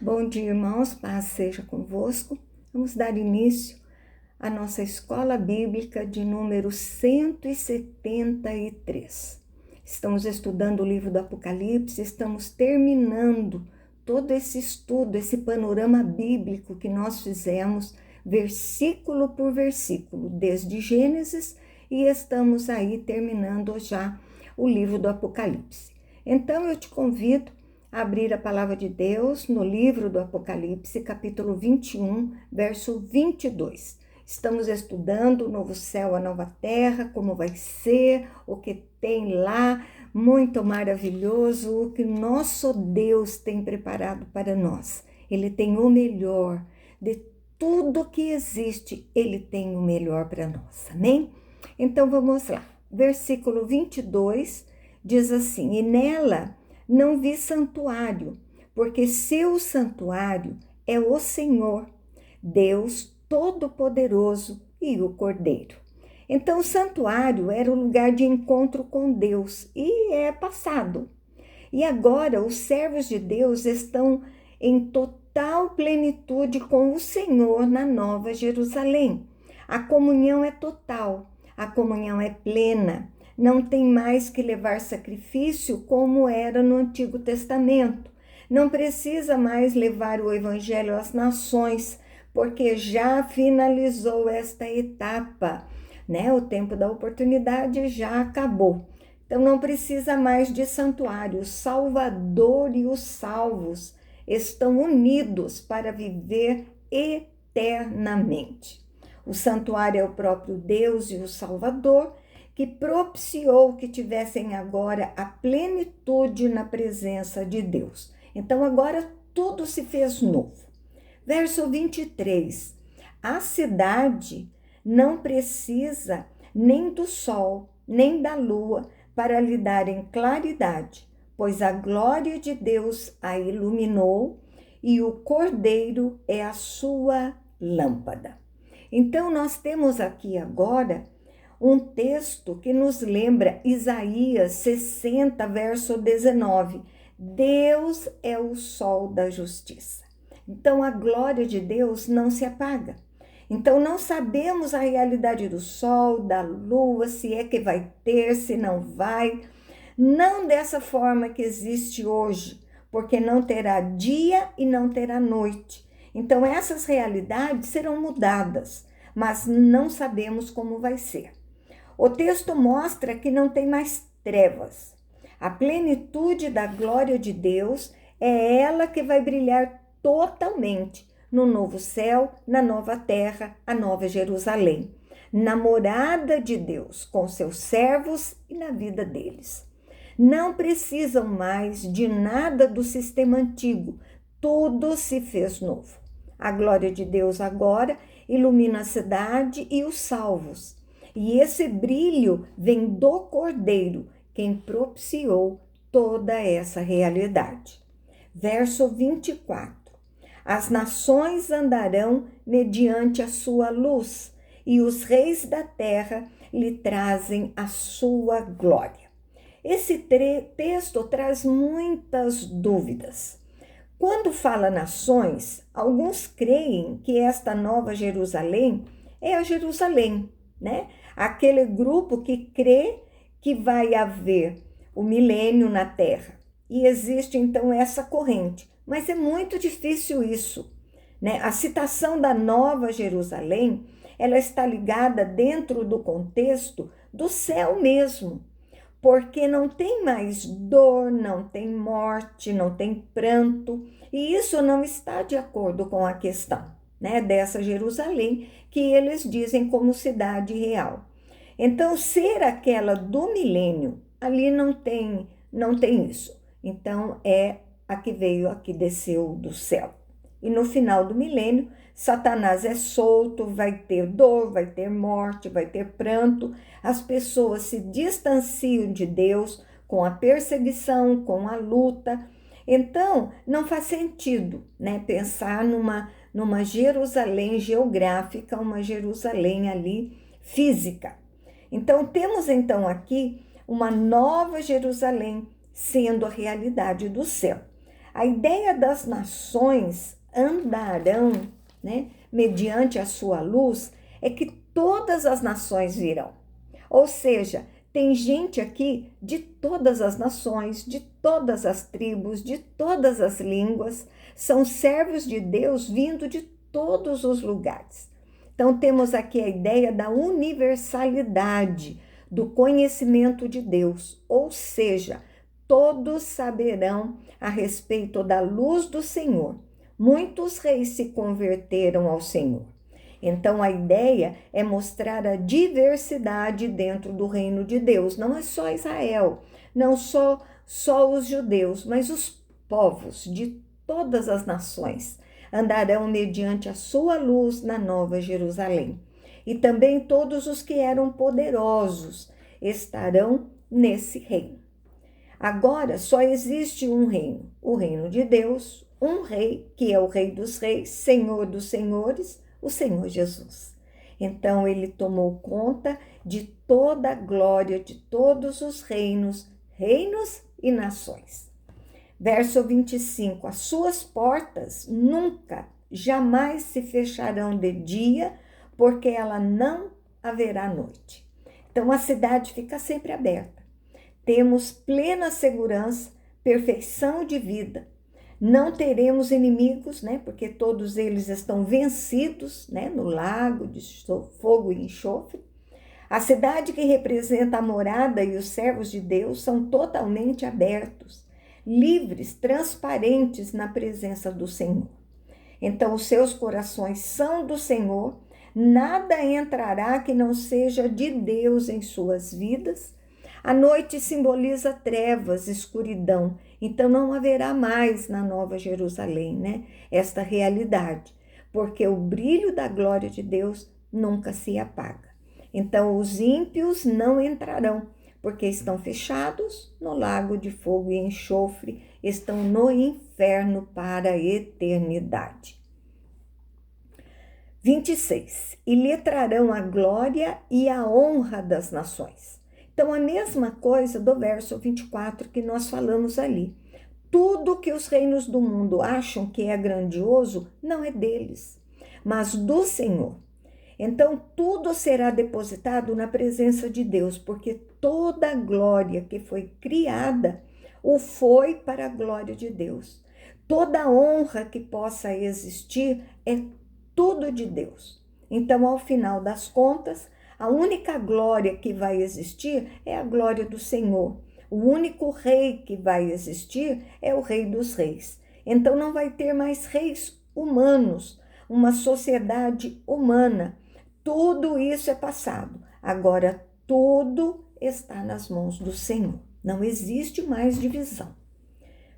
Bom dia, irmãos, paz seja convosco. Vamos dar início à nossa escola bíblica de número 173. Estamos estudando o livro do Apocalipse, estamos terminando todo esse estudo, esse panorama bíblico que nós fizemos, versículo por versículo, desde Gênesis, e estamos aí terminando já o livro do Apocalipse. Então eu te convido abrir a palavra de Deus no livro do Apocalipse, capítulo 21, verso 22. Estamos estudando o novo céu, a nova terra, como vai ser, o que tem lá, muito maravilhoso, o que nosso Deus tem preparado para nós. Ele tem o melhor de tudo que existe, Ele tem o melhor para nós, amém? Então vamos lá, versículo 22 diz assim: e nela não vi santuário, porque seu santuário é o Senhor, Deus Todo-Poderoso e o Cordeiro. Então, o santuário era o lugar de encontro com Deus e é passado. E agora, os servos de Deus estão em total plenitude com o Senhor na Nova Jerusalém. A comunhão é total, a comunhão é plena. Não tem mais que levar sacrifício como era no Antigo Testamento. Não precisa mais levar o Evangelho às nações, porque já finalizou esta etapa, né? O tempo da oportunidade já acabou. Então não precisa mais de santuário. O Salvador e os salvos estão unidos para viver eternamente. O santuário é o próprio Deus e o Salvador, que propiciou que tivessem agora a plenitude na presença de Deus. Então agora tudo se fez novo. Verso 23. A cidade não precisa nem do sol, nem da lua para lhe darem claridade, pois a glória de Deus a iluminou e o Cordeiro é a sua lâmpada. Então nós temos aqui agora um texto que nos lembra Isaías 60, verso 19. Deus é o sol da justiça. Então, a glória de Deus não se apaga. Então, não sabemos a realidade do sol, da lua, se é que vai ter, se não vai. Não dessa forma que existe hoje, porque não terá dia e não terá noite. Então, essas realidades serão mudadas, mas não sabemos como vai ser. O texto mostra que não tem mais trevas. A plenitude da glória de Deus é ela que vai brilhar totalmente no novo céu, na nova terra, a nova Jerusalém, na morada de Deus com seus servos e na vida deles. Não precisam mais de nada do sistema antigo, tudo se fez novo. A glória de Deus agora ilumina a cidade e os salvos. E esse brilho vem do Cordeiro, quem propiciou toda essa realidade. Verso 24. As nações andarão mediante a sua luz, e os reis da terra lhe trazem a sua glória. Esse texto traz muitas dúvidas. Quando fala nações, alguns creem que esta nova Jerusalém é a Jerusalém, né? Aquele grupo que crê que vai haver o milênio na Terra. E existe então essa corrente, mas é muito difícil isso, né? A citação da Nova Jerusalém, ela está ligada dentro do contexto do céu mesmo, porque não tem mais dor, não tem morte, não tem pranto, e isso não está de acordo com a questão, né, dessa Jerusalém que eles dizem como cidade real. Então, ser aquela do milênio, ali não tem isso. Então, é a que veio, a que desceu do céu. E no final do milênio, Satanás é solto, vai ter dor, vai ter morte, vai ter pranto. As pessoas se distanciam de Deus com a perseguição, com a luta. Então, não faz sentido, né, pensar numa Jerusalém geográfica, uma Jerusalém ali física. Então, temos então aqui uma nova Jerusalém sendo a realidade do céu. A ideia das nações andarão, né, mediante a sua luz, é que todas as nações virão. Ou seja, tem gente aqui de todas as nações, de todas as tribos, de todas as línguas, são servos de Deus vindo de todos os lugares. Então, temos aqui a ideia da universalidade do conhecimento de Deus, ou seja, todos saberão a respeito da luz do Senhor. Muitos reis se converteram ao Senhor. Então, a ideia é mostrar a diversidade dentro do reino de Deus. Não é só Israel, não só os judeus, mas os povos de todas as nações andarão mediante a sua luz na Nova Jerusalém. E também todos os que eram poderosos estarão nesse reino. Agora só existe um reino, o reino de Deus, um rei, que é o Rei dos Reis, Senhor dos Senhores, o Senhor Jesus. Então ele tomou conta de toda a glória de todos os reinos e nações. Verso 25, as suas portas nunca, jamais se fecharão de dia, porque ela não haverá noite. Então a cidade fica sempre aberta. Temos plena segurança, perfeição de vida. Não teremos inimigos, né? Porque todos eles estão vencidos, né? No lago de fogo e enxofre. A cidade que representa a morada e os servos de Deus são totalmente abertos, livres, transparentes na presença do Senhor. Então, os seus corações são do Senhor, nada entrará que não seja de Deus em suas vidas. A noite simboliza trevas, escuridão, então não haverá mais na Nova Jerusalém, né, esta realidade, porque o brilho da glória de Deus nunca se apaga. Então os ímpios não entrarão, porque estão fechados no lago de fogo e enxofre, estão no inferno para a eternidade. 26. E lhe trarão a glória e a honra das nações. Então, a mesma coisa do verso 24 que nós falamos ali. Tudo que os reinos do mundo acham que é grandioso não é deles, mas do Senhor. Então, tudo será depositado na presença de Deus, porque toda a glória que foi criada o foi para a glória de Deus. Toda honra que possa existir é tudo de Deus. Então, ao final das contas, a única glória que vai existir é a glória do Senhor. O único rei que vai existir é o Rei dos Reis. Então não vai ter mais reis humanos, uma sociedade humana. Tudo isso é passado. Agora tudo está nas mãos do Senhor. Não existe mais divisão.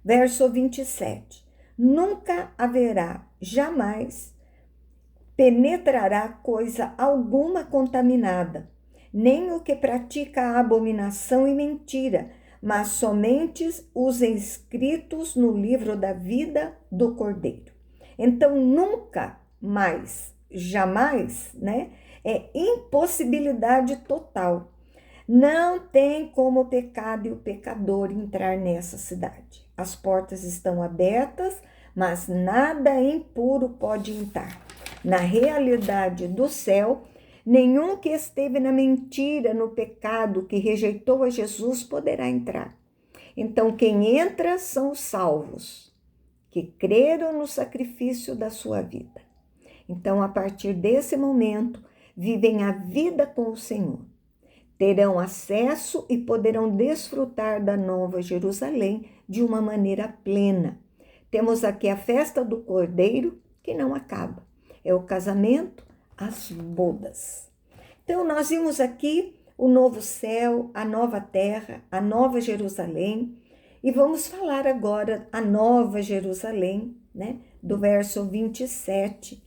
Verso 27. Nunca haverá, jamais penetrará coisa alguma contaminada, nem o que pratica a abominação e mentira, mas somente os inscritos no livro da vida do Cordeiro. Então, nunca mais, jamais, né? É impossibilidade total. Não tem como o pecado e o pecador entrar nessa cidade. As portas estão abertas, mas nada impuro pode entrar. Na realidade do céu, nenhum que esteve na mentira, no pecado, que rejeitou a Jesus, poderá entrar. Então, quem entra são os salvos, que creram no sacrifício da sua vida. Então, a partir desse momento, vivem a vida com o Senhor. Terão acesso e poderão desfrutar da Nova Jerusalém de uma maneira plena. Temos aqui a festa do Cordeiro, que não acaba. É o casamento, as bodas. Então, nós vimos aqui o novo céu, a nova terra, a nova Jerusalém. E vamos falar agora a nova Jerusalém, né? Do verso 27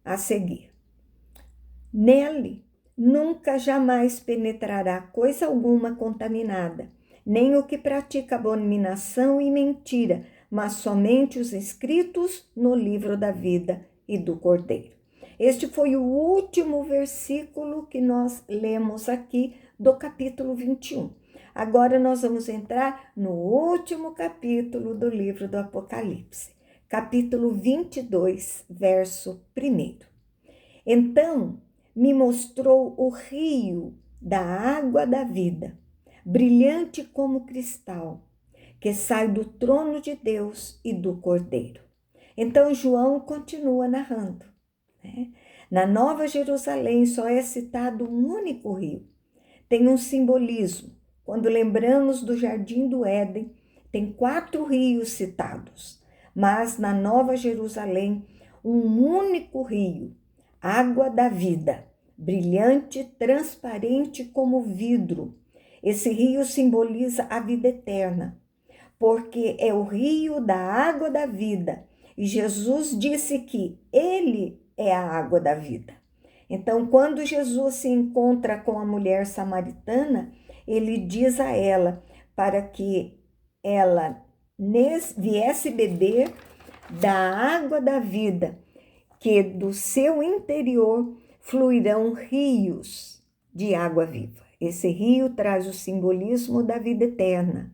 a seguir. Nele nunca jamais penetrará coisa alguma contaminada, nem o que pratica abominação e mentira, mas somente os inscritos no livro da vida e do Cordeiro. Este foi o último versículo que nós lemos aqui do capítulo 21. agora nós vamos entrar no último capítulo do livro do Apocalipse, capítulo 22, verso 1. Então me mostrou o rio da água da vida, brilhante como cristal, que sai do trono de Deus e do Cordeiro. Então João continua narrando, né? Na Nova Jerusalém só é citado um único rio. Tem um simbolismo. Quando lembramos do Jardim do Éden, tem 4 rios citados. Mas na Nova Jerusalém, um único rio, água da vida, brilhante, transparente como vidro. Esse rio simboliza a vida eterna, porque é o rio da água da vida. E Jesus disse que ele é a água da vida. Então, quando Jesus se encontra com a mulher samaritana, ele diz a ela para que ela viesse beber da água da vida, que do seu interior fluirão rios de água viva. Esse rio traz o simbolismo da vida eterna,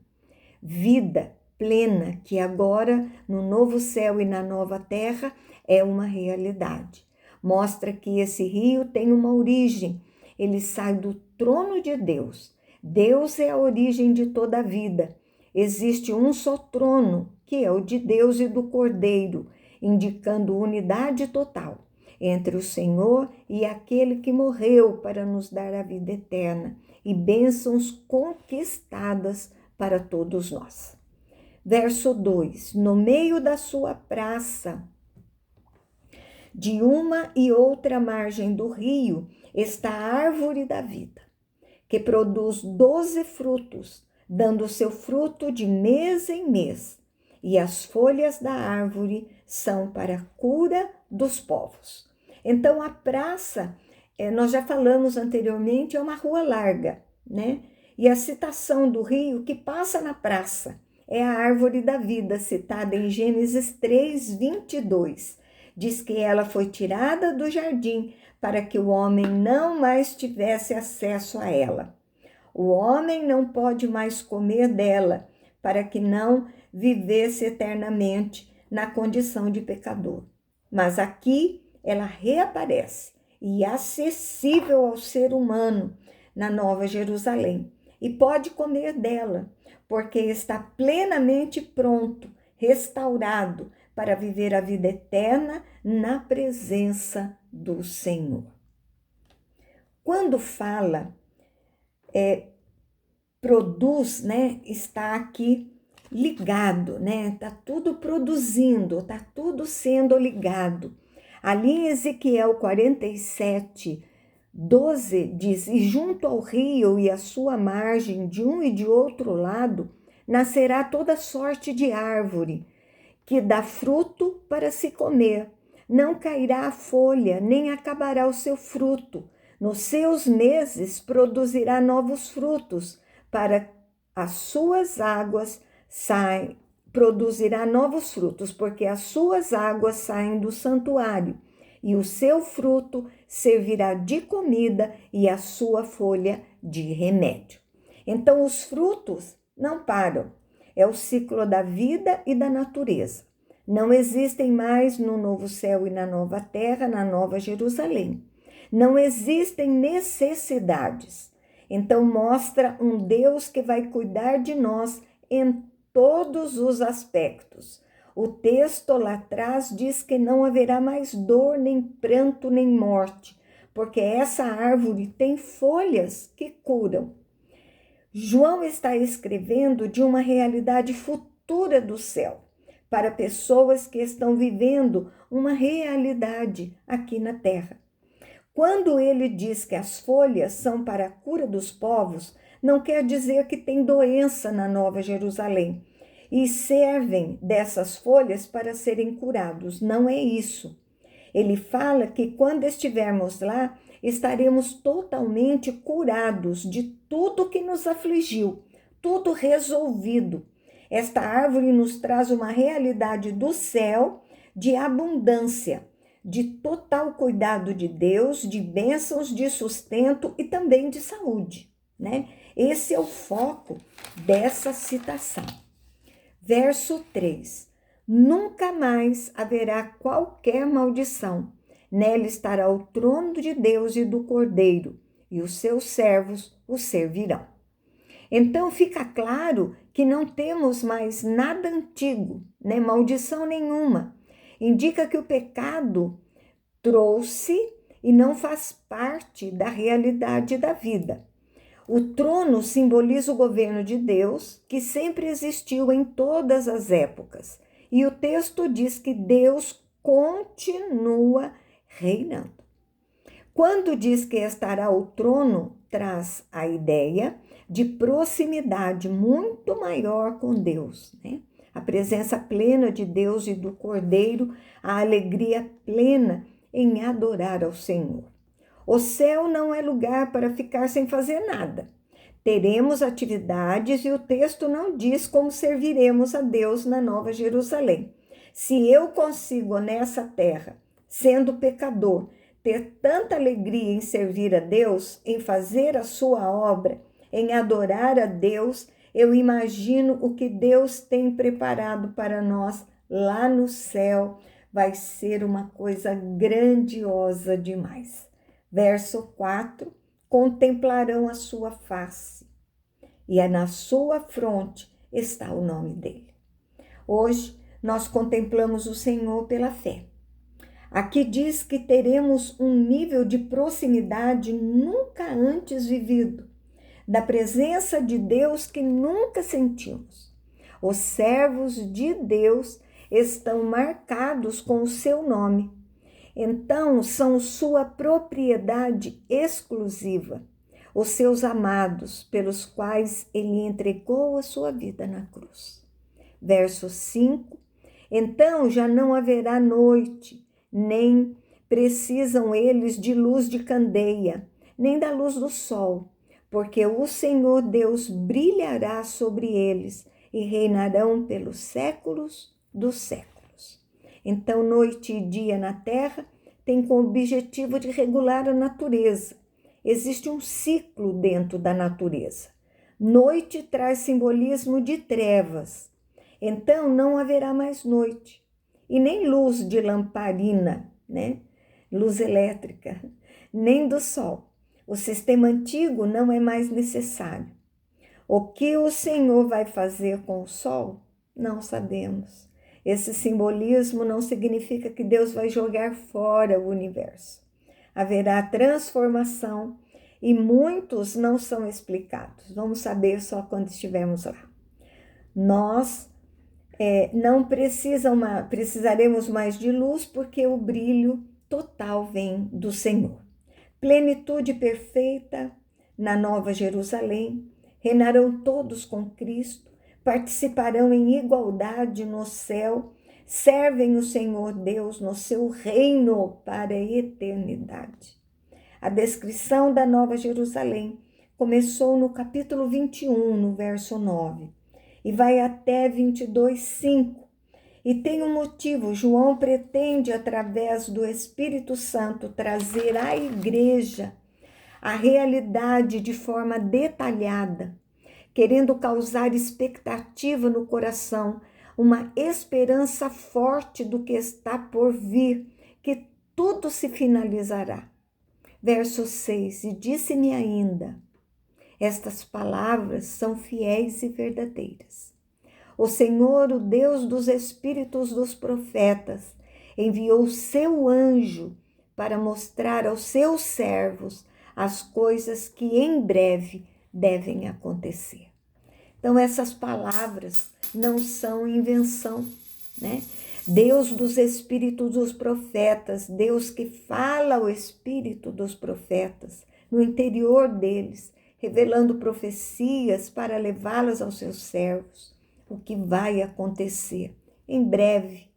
vida plena, que agora no novo céu e na nova terra é uma realidade. Mostra que esse rio tem uma origem, ele sai do trono de Deus. Deus é a origem de toda a vida. Existe um só trono, que é o de Deus e do Cordeiro, indicando unidade total entre o Senhor e aquele que morreu para nos dar a vida eterna e bênçãos conquistadas para todos nós. Verso 2: no meio da sua praça, de uma e outra margem do rio, está a árvore da vida, que produz 12 frutos, dando seu fruto de mês em mês, e as folhas da árvore são para a cura dos povos. Então, a praça, nós já falamos anteriormente, é uma rua larga, né? E a citação do rio que passa na praça é a árvore da vida, citada em Gênesis 3, 22. Diz que ela foi tirada do jardim para que o homem não mais tivesse acesso a ela. O homem não pode mais comer dela, para que não vivesse eternamente na condição de pecador. Mas aqui ela reaparece e acessível ao ser humano na Nova Jerusalém. E pode comer dela, porque está plenamente pronto, restaurado, para viver a vida eterna na presença do Senhor. Quando fala, produz, né? Está aqui ligado, né? Está tudo produzindo, está tudo sendo ligado. Ali em Ezequiel 47, 12 diz: e junto ao rio e à sua margem, de um e de outro lado, nascerá toda sorte de árvore, que dá fruto para se comer. Não cairá a folha, nem acabará o seu fruto. Nos seus meses produzirá novos frutos, para as suas águas produzirá novos frutos, porque as suas águas saem do santuário, e o seu fruto servirá de comida e a sua folha de remédio. Então, os frutos não param. É o ciclo da vida e da natureza. Não existem mais no novo céu e na nova terra, na nova Jerusalém. Não existem necessidades. Então, mostra um Deus que vai cuidar de nós em todos os aspectos. O texto lá atrás diz que não haverá mais dor, nem pranto, nem morte, porque essa árvore tem folhas que curam. João está escrevendo de uma realidade futura do céu, para pessoas que estão vivendo uma realidade aqui na terra. Quando ele diz que as folhas são para a cura dos povos, não quer dizer que tem doença na Nova Jerusalém e servem dessas folhas para serem curados. Não é isso. Ele fala que quando estivermos lá, estaremos totalmente curados de tudo que nos afligiu, tudo resolvido. Esta árvore nos traz uma realidade do céu de abundância, de total cuidado de Deus, de bênçãos, de sustento e também de saúde, né? Esse é o foco dessa citação. Verso 3. Nunca mais haverá qualquer maldição. Nela estará o trono de Deus e do Cordeiro, e os seus servos o servirão. Então fica claro que não temos mais nada antigo, né? Maldição nenhuma. Indica que o pecado trouxe e não faz parte da realidade da vida. O trono simboliza o governo de Deus, que sempre existiu em todas as épocas. E o texto diz que Deus continua reinando. Quando diz que estará o trono, traz a ideia de proximidade muito maior com Deus, né? A presença plena de Deus e do Cordeiro, a alegria plena em adorar ao Senhor. O céu não é lugar para ficar sem fazer nada. Teremos atividades e o texto não diz como serviremos a Deus na Nova Jerusalém. Se eu consigo nessa terra, sendo pecador, ter tanta alegria em servir a Deus, em fazer a sua obra, em adorar a Deus, eu imagino o que Deus tem preparado para nós lá no céu. Vai ser uma coisa grandiosa demais. Verso 4, contemplarão a sua face, e na sua fronte está o nome dele. Hoje, nós contemplamos o Senhor pela fé. Aqui diz que teremos um nível de proximidade nunca antes vivido, da presença de Deus que nunca sentimos. Os servos de Deus estão marcados com o seu nome. Então, são sua propriedade exclusiva, os seus amados, pelos quais ele entregou a sua vida na cruz. Verso 5, então já não haverá noite, nem precisam eles de luz de candeia, nem da luz do sol, porque o Senhor Deus brilhará sobre eles e reinarão pelos séculos dos séculos. Então, noite e dia na terra tem como objetivo de regular a natureza. Existe um ciclo dentro da natureza. Noite traz simbolismo de trevas. Então, não haverá mais noite. E nem luz de lamparina, né? Luz elétrica, nem do sol. O sistema antigo não é mais necessário. O que o Senhor vai fazer com o sol? Não sabemos. Esse simbolismo não significa que Deus vai jogar fora o universo. Haverá transformação e muitos não são explicados. Vamos saber só quando estivermos lá. Nós não precisaremos mais de luz, porque o brilho total vem do Senhor. Plenitude perfeita na Nova Jerusalém, reinarão todos com Cristo, participarão em igualdade no céu, servem o Senhor Deus no seu reino para a eternidade. A descrição da Nova Jerusalém começou no capítulo 21, no verso 9. E vai até 22:5. E tem um motivo. João pretende, através do Espírito Santo, trazer à igreja a realidade de forma detalhada, querendo causar expectativa no coração, uma esperança forte do que está por vir, que tudo se finalizará. Verso 6, e disse-me ainda, estas palavras são fiéis e verdadeiras. O Senhor, o Deus dos espíritos dos profetas, enviou seu anjo para mostrar aos seus servos as coisas que em breve devem acontecer. Então, essas palavras não são invenção, né? Deus dos espíritos dos profetas, Deus que fala ao espírito dos profetas no interior deles, revelando profecias para levá-las aos seus servos. O que vai acontecer em breve.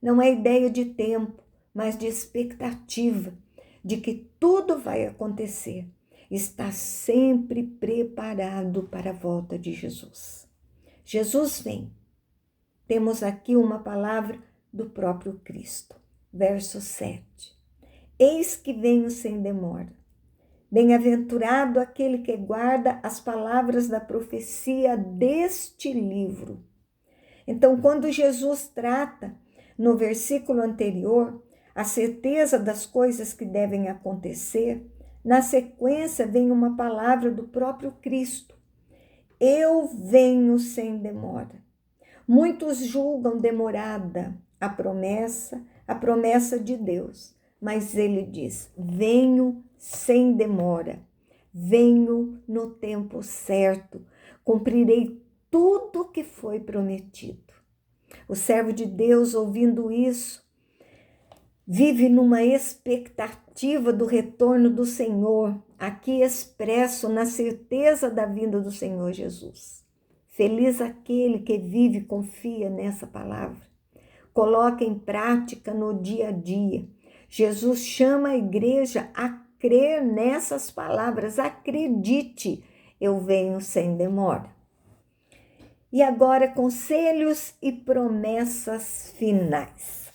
Não é ideia de tempo, mas de expectativa de que tudo vai acontecer. Está sempre preparado para a volta de Jesus. Jesus vem. Temos aqui uma palavra do próprio Cristo. Verso 7. Eis que venho sem demora. Bem-aventurado aquele que guarda as palavras da profecia deste livro. Então, quando Jesus trata, no versículo anterior, a certeza das coisas que devem acontecer, na sequência vem uma palavra do próprio Cristo. Eu venho sem demora. Muitos julgam demorada a promessa de Deus, mas ele diz: venho sem demora, venho no tempo certo, cumprirei tudo o que foi prometido. O servo de Deus, ouvindo isso, vive numa expectativa do retorno do Senhor, aqui expresso na certeza da vinda do Senhor Jesus. Feliz aquele que vive e confia nessa palavra. Coloca em prática no dia a dia. Jesus chama a igreja a crer nessas palavras. Acredite, eu venho sem demora. E agora, conselhos e promessas finais.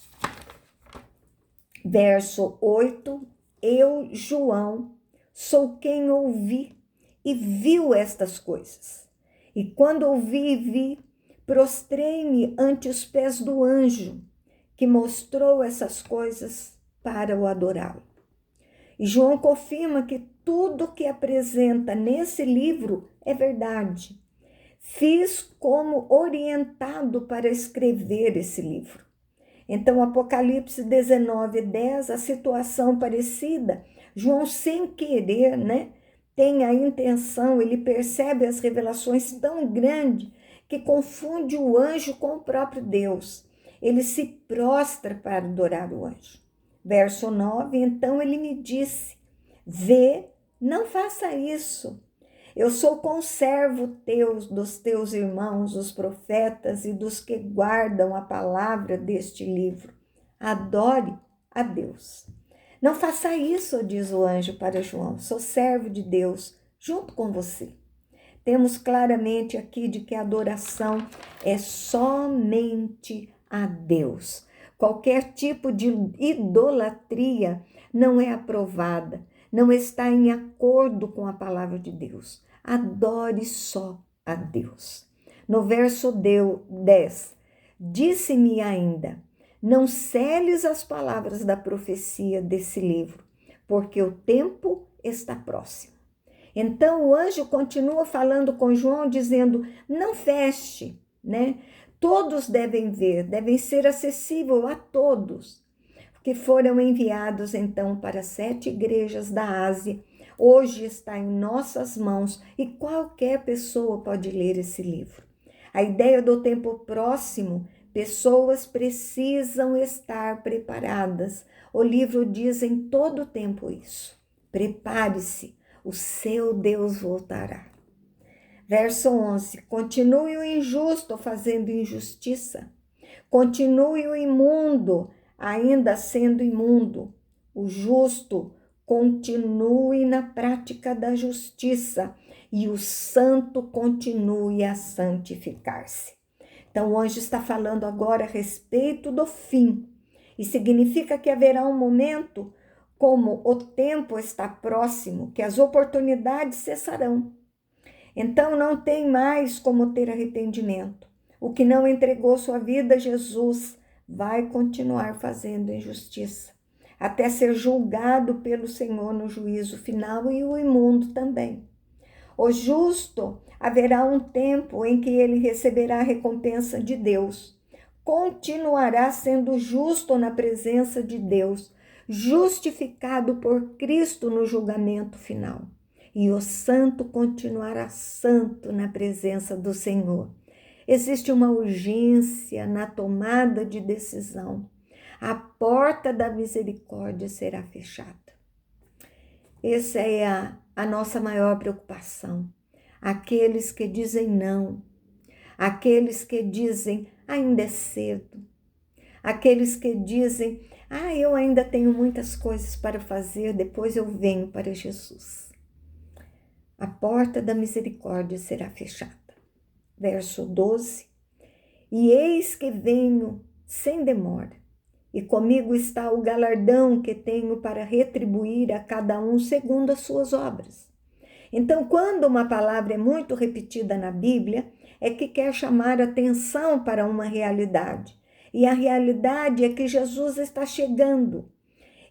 Verso 8, eu, João, sou quem ouvi e viu estas coisas. E quando ouvi e vi, prostrei-me ante os pés do anjo que mostrou essas coisas para o adorá-lo. E João confirma que tudo que apresenta nesse livro é verdade. Fiz como orientado para escrever esse livro. Então, Apocalipse 19:10, a situação parecida, João sem querer, tem a intenção, ele percebe as revelações tão grandes que confunde o anjo com o próprio Deus. Ele se prostra para adorar o anjo. Verso 9, então ele me disse, vê, não faça isso. Eu sou conservo dos teus irmãos, os profetas e dos que guardam a palavra deste livro. Adore a Deus. Não faça isso, diz o anjo para João. Sou servo de Deus, junto com você. Temos claramente aqui de que a adoração é somente a Deus. Qualquer tipo de idolatria não é aprovada, não está em acordo com a palavra de Deus. Adore só a Deus. No verso 10, disse-me ainda, não seles as palavras da profecia desse livro, porque o tempo está próximo. Então o anjo continua falando com João, dizendo, não feche, Todos devem ver, devem ser acessível a todos, que foram enviados então para 7 igrejas da Ásia. Hoje está em nossas mãos e qualquer pessoa pode ler esse livro. A ideia do tempo próximo, pessoas precisam estar preparadas. O livro diz em todo tempo isso. Prepare-se, o seu Deus voltará. Verso 11, continue o injusto fazendo injustiça, continue o imundo ainda sendo imundo, o justo continue na prática da justiça e o santo continue a santificar-se. Então o anjo está falando agora a respeito do fim e significa que haverá um momento, como o tempo está próximo, que as oportunidades cessarão. Então não tem mais como ter arrependimento. O que não entregou sua vida a Jesus vai continuar fazendo injustiça, até ser julgado pelo Senhor no juízo final e o imundo também. O justo, haverá um tempo em que ele receberá a recompensa de Deus. Continuará sendo justo na presença de Deus, justificado por Cristo no julgamento final. E o santo continuará santo na presença do Senhor. Existe uma urgência na tomada de decisão. A porta da misericórdia será fechada. Essa é a nossa maior preocupação. Aqueles que dizem não, aqueles que dizem ainda é cedo, aqueles que dizem eu ainda tenho muitas coisas para fazer, depois eu venho para Jesus. A porta da misericórdia será fechada. Verso 12. E eis que venho sem demora, e comigo está o galardão que tenho para retribuir a cada um segundo as suas obras. Então, quando uma palavra é muito repetida na Bíblia, é que quer chamar atenção para uma realidade. E a realidade é que Jesus está chegando.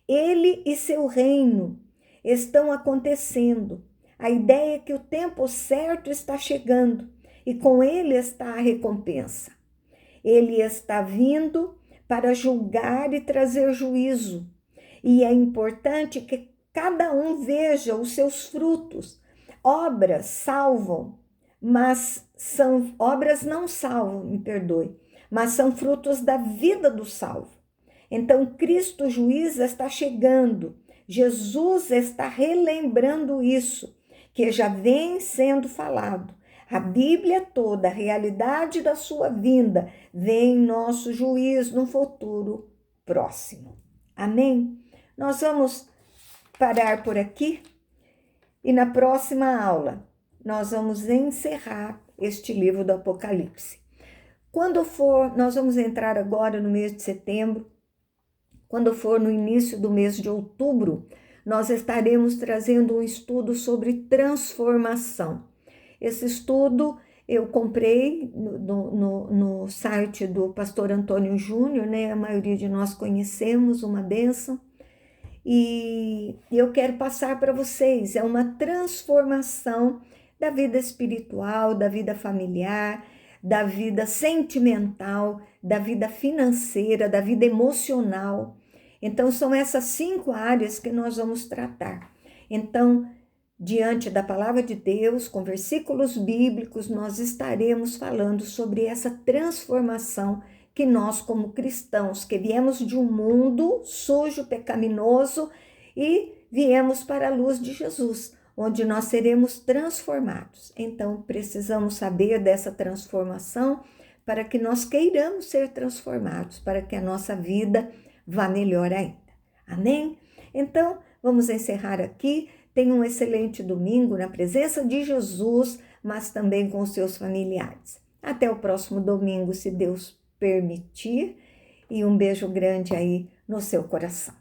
Ele e seu reino estão acontecendo. A ideia é que o tempo certo está chegando e com ele está a recompensa. Ele está vindo para julgar e trazer juízo. E é importante que cada um veja os seus frutos. Obras salvam, mas são obras não salvam, me perdoe, mas são frutos da vida do salvo. Então, Cristo juiz está chegando. Jesus está relembrando isso, que já vem sendo falado. A Bíblia toda, a realidade da sua vinda, vem nosso juízo no futuro próximo. Amém? Nós vamos parar por aqui e na próxima aula nós vamos encerrar este livro do Apocalipse. Quando for, nós vamos entrar agora no mês de setembro. Quando for no início do mês de outubro, nós estaremos trazendo um estudo sobre transformação. Esse estudo eu comprei no site do pastor Antônio Júnior, né? A maioria de nós conhecemos, uma bênção. E eu quero passar para vocês, é uma transformação da vida espiritual, da vida familiar, da vida sentimental, da vida financeira, da vida emocional. Então, são essas 5 áreas que nós vamos tratar. Então, diante da palavra de Deus, com versículos bíblicos, nós estaremos falando sobre essa transformação que nós, como cristãos, que viemos de um mundo sujo, pecaminoso e viemos para a luz de Jesus, onde nós seremos transformados. Então, precisamos saber dessa transformação para que nós queiramos ser transformados, para que a nossa vida vá melhor ainda. Amém? Então, vamos encerrar aqui. Tenha um excelente domingo na presença de Jesus, mas também com os seus familiares. Até o próximo domingo, se Deus permitir, e um beijo grande aí no seu coração.